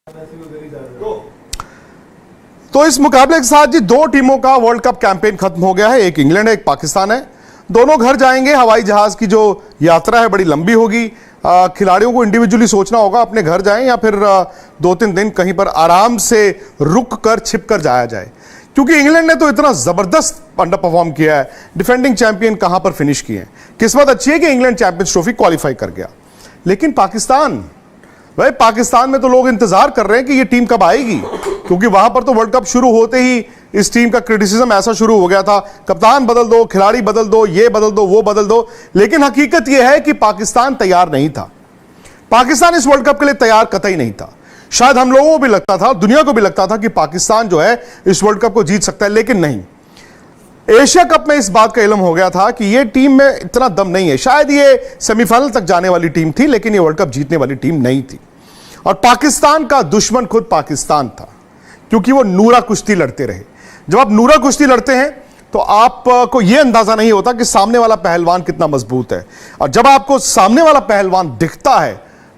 तो इस मुकाबले के साथ जी दो टीमों का वर्ल्ड कप कैंपेन खत्म हो गया है। एक इंग्लैंड है, एक पाकिस्तान है। दोनों घर जाएंगे। हवाई जहाज की जो यात्रा है बड़ी लंबी होगी। खिलाड़ियों को इंडिविजुअली सोचना होगा अपने घर जाएं या फिर 2-3 दिन कहीं पर आराम से रुक कर छिप कर जाया जाए, क्योंकि इंग्लैंड ने तो इतना जबरदस्त अंडर परफॉर्म किया है। डिफेंडिंग चैंपियन कहां पर फिनिश किए हैं। किस्मत अच्छी है कि इंग्लैंड चैंपियंस ट्रॉफी क्वालिफाई कर गया, लेकिन पाकिस्तान, भाई पाकिस्तान में तो लोग इंतजार कर रहे हैं कि ये टीम कब आएगी, क्योंकि वहां पर तो वर्ल्ड कप शुरू होते ही इस टीम का क्रिटिसिज्म ऐसा शुरू हो गया था, कप्तान बदल दो, खिलाड़ी बदल दो, ये बदल दो, वो बदल दो। लेकिन हकीकत यह है कि पाकिस्तान तैयार नहीं था। पाकिस्तान इस वर्ल्ड कप के लिए तैयार कतई नहीं था। शायद हम लोगों को भी लगता था, दुनिया को भी लगता था कि पाकिस्तान जो है इस वर्ल्ड कप को जीत सकता है, लेकिन नहीं। एशिया कप में इस बात का इल्म हो गया था कि यह टीम में इतना दम नहीं है। शायद ये सेमीफाइनल तक जाने वाली टीम थी, लेकिन ये वर्ल्ड कप जीतने वाली टीम नहीं थी। और पाकिस्तान का दुश्मन खुद पाकिस्तान था, क्योंकि वो नूरा कुश्ती लड़ते रहे। जब आप नूरा कुश्ती लड़ते हैं तो आपको यह अंदाजा नहीं होता कि सामने वाला पहलवान कितना मजबूत है, और जब आपको सामने वाला पहलवान दिखता है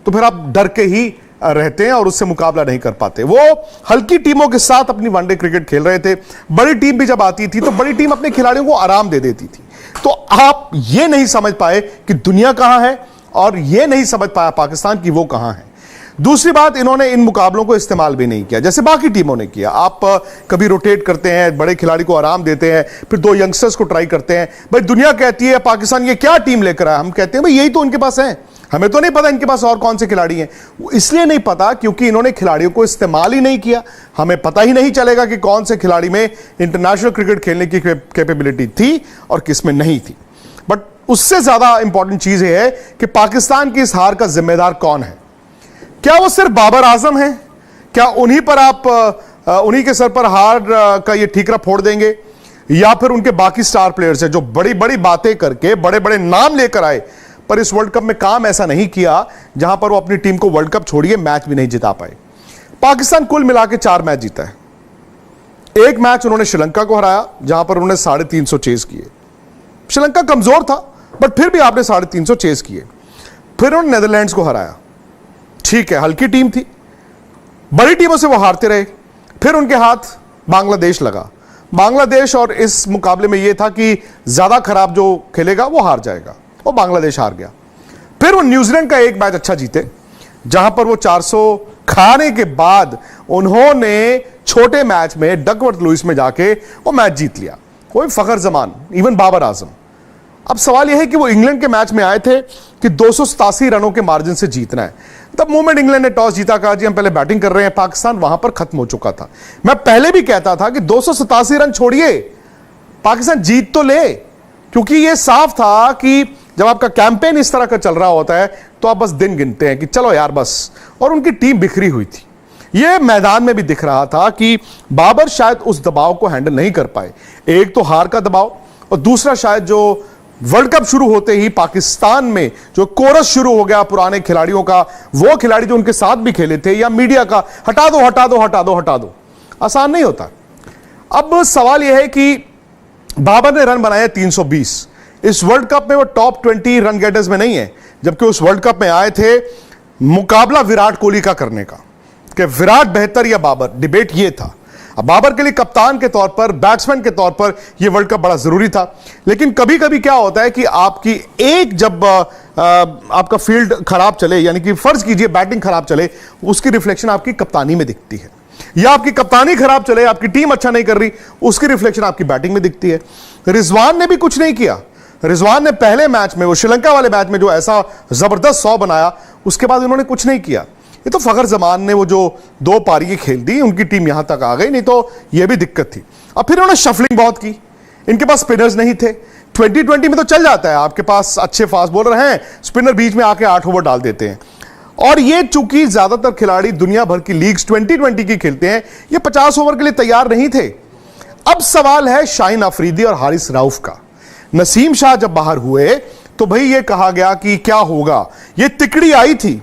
तो फिर आप डर के ही रहते हैं और उससे मुकाबला नहीं कर पाते। वो हल्की टीमों के साथ अपनी वनडे क्रिकेट खेल रहे थे। बड़ी टीम भी जब आती थी तो बड़ी टीम अपने खिलाड़ियों को आराम दे देती थी। तो आप ये नहीं समझ पाए कि दुनिया कहां है, और ये नहीं समझ पाया पाकिस्तान की वो कहां है। दूसरी बात, इन्होंने इन मुकाबलों को इस्तेमाल भी नहीं किया जैसे बाकी टीमों ने किया। आप कभी रोटेट करते हैं, बड़े खिलाड़ी को आराम देते हैं, फिर 2 यंगस्टर्स को ट्राई करते हैं। भाई दुनिया कहती है पाकिस्तान ये क्या टीम लेकर आया, हम कहते हैं भाई यही तो उनके पास है, हमें तो नहीं पता इनके पास और कौन से खिलाड़ी हैं। इसलिए नहीं पता क्योंकि इन्होंने खिलाड़ियों को इस्तेमाल ही नहीं किया। हमें पता ही नहीं चलेगा कि कौन से खिलाड़ी में इंटरनेशनल क्रिकेट खेलने की कैपेबिलिटी थी और किस में नहीं थी। बट उससे ज्यादा इंपॉर्टेंट चीज यह है कि पाकिस्तान की इस हार का जिम्मेदार कौन है। क्या वो सिर्फ बाबर आजम है? क्या उन्हीं पर आप उन्हीं के सर पर हार का ये ठीकरा फोड़ देंगे, या फिर उनके बाकी स्टार प्लेयर्स हैं जो बड़ी बड़ी बातें करके बड़े बड़े नाम लेकर आए पर इस वर्ल्ड कप में काम ऐसा नहीं किया जहां पर वो अपनी टीम को वर्ल्ड कप छोड़िए मैच भी नहीं जिता पाए। पाकिस्तान कुल मिला के 4 मैच जीता है। एक मैच उन्होंने श्रीलंका को हराया जहां पर उन्होंने 350 चेज किए। श्रीलंका कमजोर था बट फिर भी आपने 350 चेज किए। फिर उन्होंने नेदरलैंड्स को हराया, ठीक है हल्की टीम थी, बड़ी टीमों से वो हारते रहे। फिर उनके हाथ बांग्लादेश लगा। बांग्लादेश, और इस मुकाबले में यह था कि ज्यादा खराब जो खेलेगा वो हार जाएगा, और बांग्लादेश हार गया। फिर वो न्यूजीलैंड का एक मैच अच्छा जीते जहां पर वो 400 खाने के बाद उन्होंने छोटे मैच में डकवर्थ लुइस में जाके वो मैच जीत लिया। कोई फखर जमान, इवन बाबर आजम। अब सवाल यह है कि वो इंग्लैंड के मैच में आए थे कि 287 रनों के मार्जिन से जीतना है। तब मोमेंट इंग्लैंड ने टॉस जीता, कहा जी हम पहले बैटिंग कर रहे हैं। पाकिस्तान वहां पर खत्म हो चुका था। मैं पहले भी कहता था कि 287 रन छोड़िए, पाकिस्तान जीत तो ले, क्योंकि यह साफ था कि जब आपका कैंपेन इस तरह का चल रहा होता है तो आप बस दिन गिनते हैं कि चलो यार बस। और उनकी टीम बिखरी हुई थी। यह मैदान में भी दिख रहा था कि बाबर शायद उस दबाव को हैंडल नहीं कर पाए। एक तो हार का दबाव, और दूसरा शायद जो वर्ल्ड कप शुरू होते ही पाकिस्तान में जो कोरस शुरू हो गया पुराने खिलाड़ियों का, वो खिलाड़ी जो उनके साथ भी खेले थे, या मीडिया का हटा दो हटा दो हटा दो हटा दो, आसान नहीं होता। अब सवाल यह है कि बाबर ने रन बनाए 320। इस वर्ल्ड कप में वो टॉप 20 रन गेटर्स में नहीं है, जबकि उस वर्ल्ड कप में आए थे मुकाबला विराट कोहली का करने का, कि विराट बेहतर या बाबर, डिबेट ये था। अब बाबर के लिए कप्तान के तौर पर, बैट्समैन के तौर पर यह वर्ल्ड कप बड़ा जरूरी था। लेकिन कभी कभी क्या होता है कि आपकी एक जब आपका फील्ड खराब चले, यानी कि फर्ज कीजिए बैटिंग खराब चले, उसकी रिफ्लेक्शन आपकी कप्तानी में दिखती है, या आपकी कप्तानी खराब चले, आपकी टीम अच्छा नहीं कर रही, उसकी रिफ्लेक्शन आपकी बैटिंग में दिखती है। रिजवान ने भी कुछ नहीं किया। रिजवान ने पहले मैच में, वो श्रीलंका वाले मैच में जो ऐसा जबरदस्त 100 बनाया, उसके बाद उन्होंने कुछ नहीं किया। ये तो फखर जमान ने वो जो 2 पारी खेल दी, उनकी टीम यहां तक आ गई, नहीं तो यह भी दिक्कत थी। अब फिर उन्होंने शफलिंग बहुत की, इनके पास स्पिनर्स नहीं थे। 2020 में तो चल जाता है, आपके पास अच्छे फास्ट बॉलर हैं, स्पिनर बीच में आके 8 ओवर डाल देते हैं। और ये चूंकि ज्यादातर खिलाड़ी दुनिया भर की लीग्स 2020 की खेलते हैं, ये 50 ओवर के लिए तैयार नहीं थे। अब सवाल है शाहीन अफरीदी और हारिस रऊफ का। नसीम शाह जब बाहर हुए तो भाई ये कहा गया कि क्या होगा, ये तिकड़ी आई थी।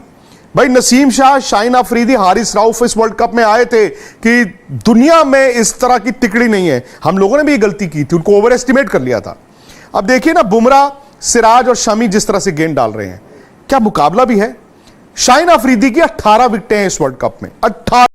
भाई नसीम शाह, शाहीन अफरीदी, हारिस रऊफ इस वर्ल्ड कप में आए थे कि दुनिया में इस तरह की तिकड़ी नहीं है। हम लोगों ने भी ये गलती की थी, उनको ओवर एस्टिमेट कर लिया था। अब देखिए ना, बुमराह, सिराज और शमी जिस तरह से गेंद डाल रहे हैं, क्या मुकाबला भी है। शाहीन अफरीदी की 18 विकेटें हैं इस वर्ल्ड कप में, 18।